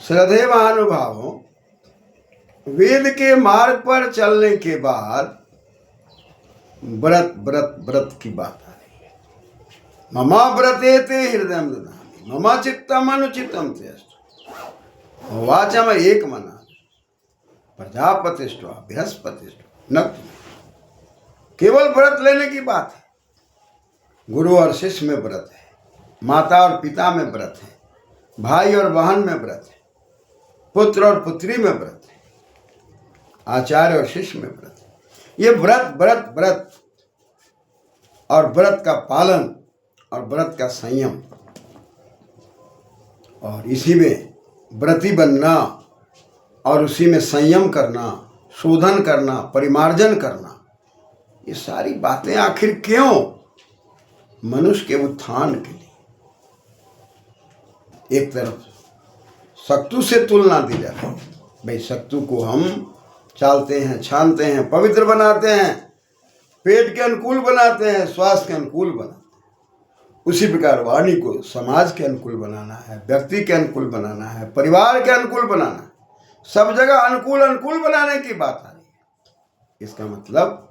श्रद्धेय महानुभावों, वेद के मार्ग पर चलने के बाद व्रत व्रत व्रत की बात आ रही है। ममा व्रते ते हृदय ददामि ममा चित्तम अनुचितम तेस्तु वाचम एक मना प्रजापतिष्ठा बृहस्पतिष्ठा न। केवल व्रत लेने की बात है। गुरु और शिष्य में व्रत है, माता और पिता में व्रत है, भाई और बहन में व्रत है, पुत्र और पुत्री में व्रत है, आचार्य और शिष्य में व्रत है। ये व्रत व्रत व्रत और व्रत का पालन और व्रत का संयम, और इसी में व्रती बनना और उसी में संयम करना, शोधन करना, परिमार्जन करना, ये सारी बातें आखिर क्यों? मनुष्य के उत्थान के लिए। एक तरफ सत्तू से तुलना दी जाती है, भाई सत्तू को हम चालते हैं, छानते हैं, पवित्र बनाते हैं, पेट के अनुकूल बनाते हैं, स्वास्थ्य के अनुकूल बनाते हैं। उसी प्रकार वाणी को समाज के अनुकूल बनाना है, व्यक्ति के अनुकूल बनाना है, परिवार के अनुकूल बनाना है, सब जगह अनुकूल अनुकूल बनाने की बात आ रही है। इसका मतलब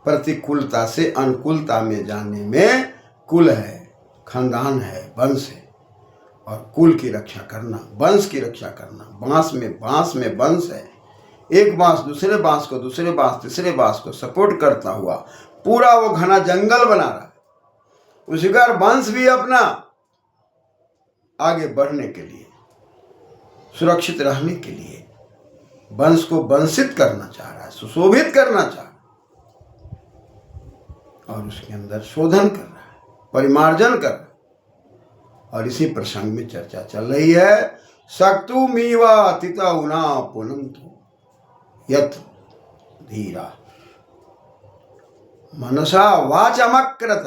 प्रतिकूलता से अनुकूलता में जाने में कुल है, खानदान है, वंश है, और कुल की रक्षा करना, वंश की रक्षा करना। बांस में वंश है। एक बांस दूसरे बांस को, दूसरे बांस तीसरे बांस को सपोर्ट करता हुआ पूरा वो घना जंगल बना रहा है। उसी का वंश भी अपना आगे बढ़ने के लिए, सुरक्षित रहने के लिए वंश को वंशित करना चाह रहा है, सुशोभित करना चाह रहा है, और उसके अंदर शोधन कर रहा है, परिमार्जन कर रहा है। और इसी प्रसंग में चर्चा चल रही है। सक्तु मीवा तिता उना पुनंतु यत धीरा मनसा वाचमकृत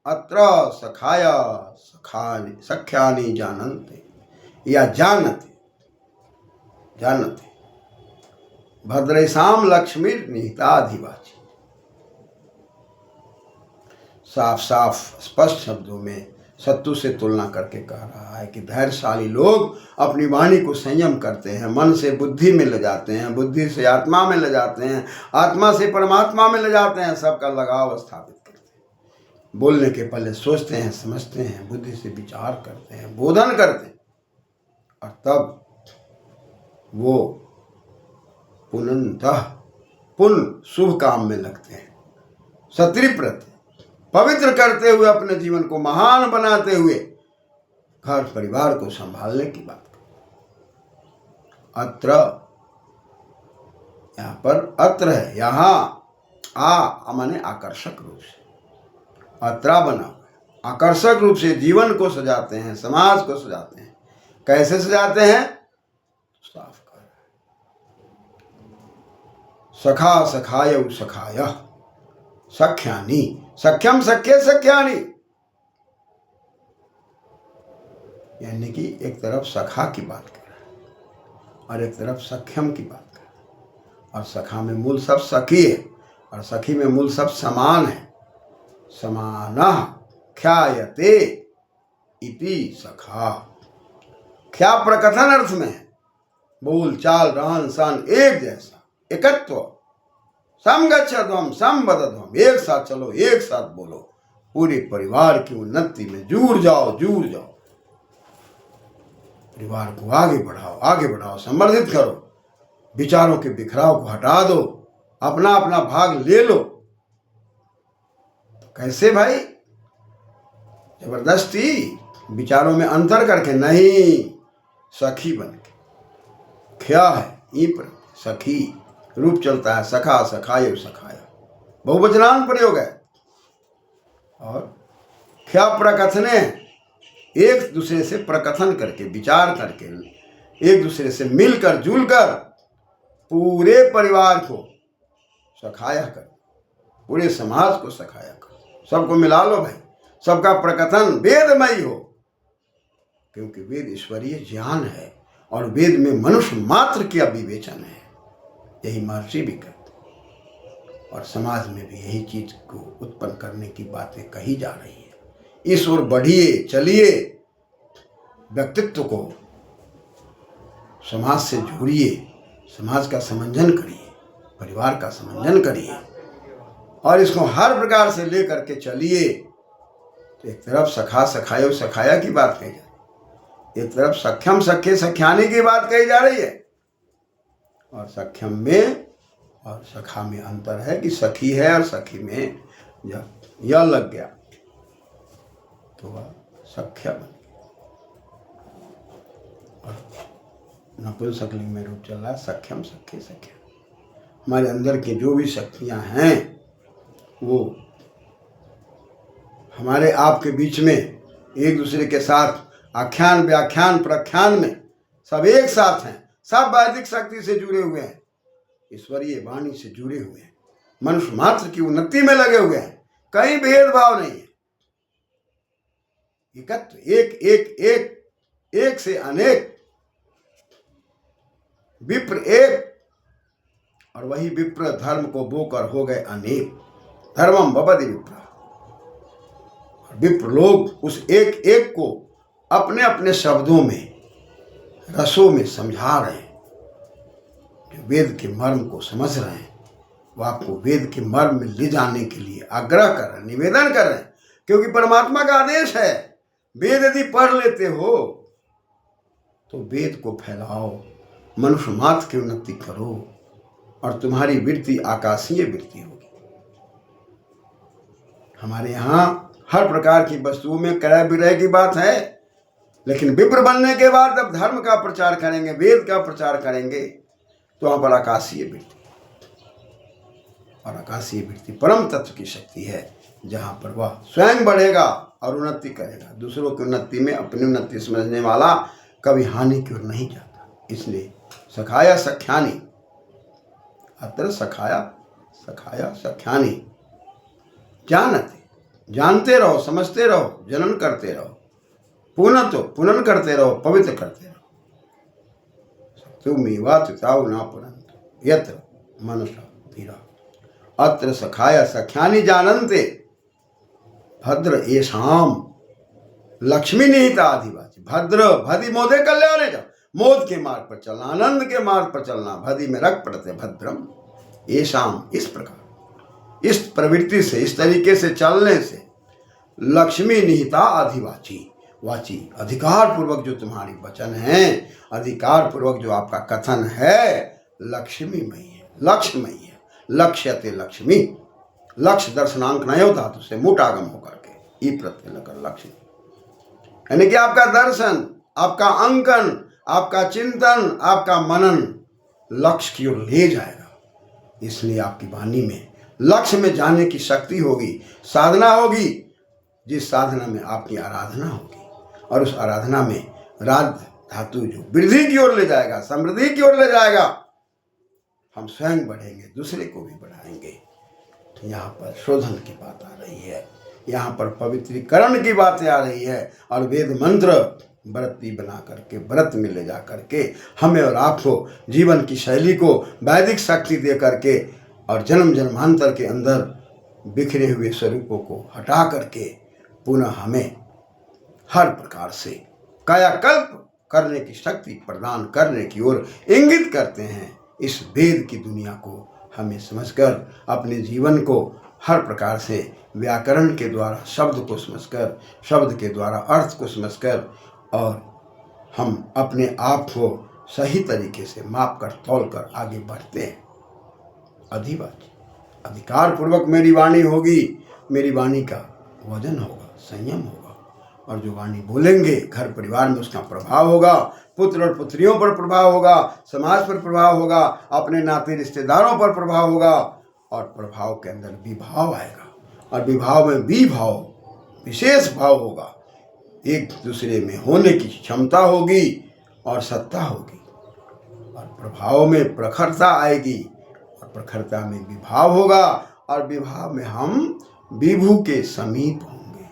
अत्र सखाय सख्यानि जानन्ते या जानते भद्रेशाम लक्ष्मी निहिताधिवाची। साफ साफ स्पष्ट शब्दों में सत्तू से तुलना करके कह रहा है कि धैर्यशाली लोग अपनी वाणी को संयम करते हैं, मन से बुद्धि में ले जाते हैं, बुद्धि से आत्मा में ले जाते हैं, आत्मा से परमात्मा में ले जाते हैं, सबका लगाव स्थापित करते हैं। बोलने के पहले सोचते हैं, समझते हैं, बुद्धि से विचार करते हैं, बोधन करते हैं, और तब वो पुनः शुभ काम में लगते हैं। सत्रिप्रत पवित्र करते हुए, अपने जीवन को महान बनाते हुए घर परिवार को संभालने की बात कर। अत्र, यहाँ पर अत्र है, यहाँ आ माने आकर्षक रूप से, अत्रा बना हुआ है। आकर्षक रूप से जीवन को सजाते हैं, समाज को सजाते हैं। कैसे सजाते हैं? साफ कर सखा सखाय सखाय सख्यानी सख्यम सख्य सख्यानी, यानी कि एक तरफ सखा की बात कर रहा है और एक तरफ सख्यम की बात कर रहा है। और सखा में मूल शब्द सखी है और सखी में मूल शब्द समान है। समानः ख्यायते इति सखा। ख्या प्रकथन अर्थ में है, बोल चाल रहन सहन एक जैसा, एकत्व, समगच्छध्वम समवदध्वम, एक साथ चलो, एक साथ बोलो, पूरे परिवार की उन्नति में जुड़ जाओ, परिवार को आगे बढ़ाओ, संवर्धित करो, विचारों के बिखराव को हटा दो, अपना अपना भाग ले लो। कैसे भाई? जबरदस्ती विचारों में अंतर करके नहीं, सखी बन के। ख्या है ई पर सखी, रूप चलता है सखा सखाय सखाय, बहुवचनांत प्रयोग है। और ख्या प्रकथने, एक दूसरे से प्रकथन करके, विचार करके, एक दूसरे से मिलकर जुलकर पूरे परिवार को सखाया कर, पूरे समाज को सखाया कर, सबको मिला लो भाई, सबका प्रकथन वेदमयी हो, क्योंकि वेद ईश्वरीय ज्ञान है और वेद में मनुष्य मात्र का विवेचन है। यही महर्षि भी करते, और समाज में भी यही चीज को उत्पन्न करने की बातें कही जा रही है। इस ओर बढ़िए, चलिए, व्यक्तित्व को समाज से जुड़िए, समाज का समंजन करिए, परिवार का समंजन करिए और इसको हर प्रकार से ले करके चलिए। तो एक तरफ सखा सखायो सखाया की बात कही जा रही है, एक तरफ सख्यम सखे सख्यानी की बात कही जा रही है। और सख्यम में और सखा में अंतर है कि सखी है और सखी में जब यह लग गया तो वह सख्या बन गया। और नपुंसकलिंग में रूप चल रहा है सख्यम सखे सख्या। हमारे अंदर की जो भी शक्तियां हैं वो हमारे आप के बीच में एक दूसरे के साथ आख्यान व्याख्यान प्रख्यान में सब एक साथ हैं, सब वैदिक शक्ति से जुड़े हुए हैं, ईश्वरीय वाणी से जुड़े हुए हैं, मनुष्य मात्र की उन्नति में लगे हुए हैं, कहीं भेदभाव नहीं है। एकत्व, एक एक एक एक से अनेक, विप्र एक और वही विप्र धर्म को बोकर हो गए अनेक, धर्मम भवति विप्र। विप्र लोग उस एक एक को अपने अपने शब्दों में रसों में समझा रहे हैं। जो वेद के मर्म को समझ रहे हैं वो आपको वेद के मर्म में ले जाने के लिए आग्रह कर रहे हैं, निवेदन कर रहे हैं, क्योंकि परमात्मा का आदेश है वेद यदि पढ़ लेते हो तो वेद को फैलाओ, मनुष्य मात्र की उन्नति करो और तुम्हारी वृत्ति आकाशीय वृत्ति होगी। हमारे यहाँ हर प्रकार की वस्तुओं में क्रय विक्रय की बात है, लेकिन विप्र बनने के बाद जब धर्म का प्रचार करेंगे, वेद का प्रचार करेंगे तो वहां पर आकाशीय वृत्ति, और आकाशीय वृत्ति परम तत्व की शक्ति है, जहां पर वह स्वयं बढ़ेगा और उन्नति करेगा। दूसरों की उन्नति में अपनी उन्नति समझने वाला कभी हानि की ओर नहीं जाता। इसलिए सखाया सख्यानी, अत्र सखाया सखाया सख्यानी, जानते, जानते रहो, समझते रहो, जनन करते रहो, पुनन करते रहो, पवित्र करते रहो। तुमेवा तुताउ न पुनंतु यत्र मनसा धीरा, अत्र सखाया सख्यानि जानन्ते भद्र येषाम लक्ष्मी निहिता अधिवाची। भद्र, भदि मोदे कल्याणे जा, मोद के मार्ग पर चलना, आनंद के मार्ग पर चलना, भदि में रख पड़ते भद्रम येषाम। इस प्रकार, इस प्रवृत्ति से, इस तरीके से चलने से लक्ष्मी निहिता अधिवाची, वाची अधिकार पूर्वक जो तुम्हारी वचन है, अधिकार पूर्वक जो आपका कथन है, लक्ष्मीमयी है, लक्ष्यमयी है। लक्ष्यते लक्ष्मी, लक्ष्य दर्शनांक नयो धातु से मोटागम होकर के ई प्रत्यय लेकर लक्ष्मी, यानी कि आपका दर्शन, आपका अंकन, आपका चिंतन, आपका मनन लक्ष्य की ओर ले जाएगा। इसलिए आपकी वाणी में लक्ष्य में जाने की शक्ति होगी, साधना होगी, जिस साधना में आपकी आराधना होगी, और उस आराधना में राध धातु जो वृद्धि की ओर ले जाएगा, समृद्धि की ओर ले जाएगा। हम स्वयं बढ़ेंगे, दूसरे को भी बढ़ाएंगे। तो यहाँ पर शोधन की बात आ रही है, यहाँ पर पवित्रीकरण की बातें आ रही है, और वेद मंत्र व्रती बना करके, व्रत में ले जा करके हमें और आपको जीवन की शैली को वैदिक शक्ति दे करके, और जन्म जन्मांतर के अंदर बिखरे हुए स्वरूपों को हटा करके पुनः हमें हर प्रकार से कायाकल्प करने की शक्ति प्रदान करने की ओर इंगित करते हैं। इस वेद की दुनिया को हमें समझकर अपने जीवन को हर प्रकार से व्याकरण के द्वारा शब्द को समझकर, शब्द के द्वारा अर्थ को समझकर, और हम अपने आप को सही तरीके से माप कर तौल कर आगे बढ़ते हैं। अधिवाची, अधिकार पूर्वक मेरी वाणी होगी, मेरी वाणी का वजन होगा, संयम होगा, और जो वाणी बोलेंगे घर परिवार में उसका प्रभाव होगा, पुत्र और पुत्रियों पर प्रभाव होगा, समाज पर प्रभाव होगा, अपने नाते रिश्तेदारों पर प्रभाव होगा, और प्रभाव के अंदर विभाव आएगा, और विभाव में विभाव, विशेष भाव होगा, एक दूसरे में होने की क्षमता होगी और सत्ता होगी, और प्रभाव में प्रखरता आएगी, और प्रखरता में विभाव होगा, और विभाव में हम विभु के समीप होंगे,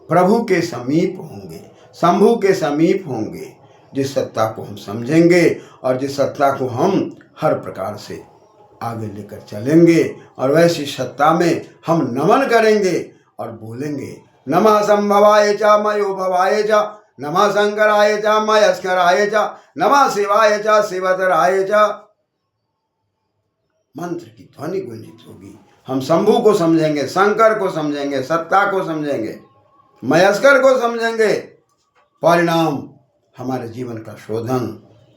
प्रभु के समीप होंगे, शंभु के समीप होंगे। जिस सत्ता को हम समझेंगे और जिस सत्ता को हम हर प्रकार से आगे लेकर चलेंगे, और वैसी सत्ता में हम नमन करेंगे और बोलेंगे नमः संभवाय च मयो भवाय च नमः शंकराय च मयस्कराय च नमः शिवाय च शिवतराय च। मंत्र की ध्वनि गुंजित होगी। हम शंभु को समझेंगे, शंकर को समझेंगे, सत्ता को समझेंगे, मयस्कर को समझेंगे। परिणाम हमारे जीवन का शोधन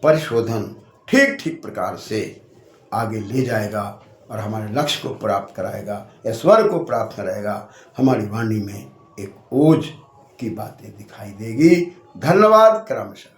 परिशोधन ठीक ठीक प्रकार से आगे ले जाएगा और हमारे लक्ष्य को प्राप्त कराएगा, ईश्वर को प्राप्त कराएगा। हमारी वाणी में एक ओज की बातें दिखाई देगी। धन्यवाद क्रमशः।